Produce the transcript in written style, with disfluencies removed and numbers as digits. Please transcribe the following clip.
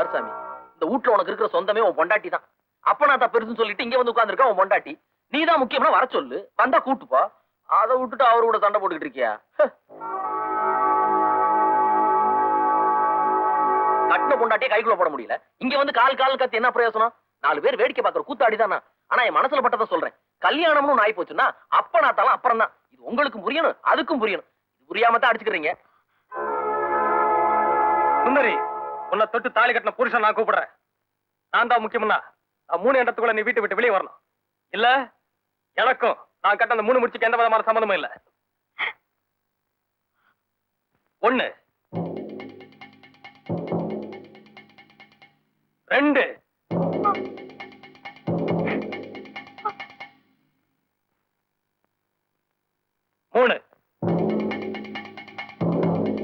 பாரு சாமி, இந்த வீட்டுல உனக்கு இருக்கிற சொந்தமே உன் பொண்டாட்டி தான். அப்ப நான் பெருசுன்னு சொல்லிட்டு இங்க வந்து உட்கார்ந்துருக்க உன் பொண்டாட்டி. நீதான் முக்கியமா வர சொல்லு, வந்தா கூட்டுப்பா. அதை விட்டுட்டு அவரு கூட சண்டை போட்டுக்கிட்டு இருக்கியா? கட்டின பொண்டாட்டியே கைக்குள்ள போட முடியல, இங்க வந்து கால் கால் கத்தி என்ன பிரயோசனம்? 4 பேர் வேடிக்கை பாக்குற கூத்தாடிதான். ஆனா என் மனசுல பட்டதை சொல்றேன், கல்யாணம்னு ஆயி போச்சுன்னா அப்ப நாத்தாலும் அப்புறம் தான். இது உங்களுக்கு புரியணும், அதுக்கும் புரியணும். இது புரியாம தான் அடிச்சுக்கிறீங்க. சுந்தரி, உன்னை தொட்டு தாலி கட்டின புருஷன் நான் கூப்பிடுறேன். நான் தான் முக்கியம்னா 3 இடத்துக்குள்ள நீ வீட்டை விட்டு வெளியே வரணும். இல்ல எனக்கும் நான் கட்ட அந்த 3 முடிச்சுக்கு எந்த விதமான சம்மந்தமும் இல்ல. 1 2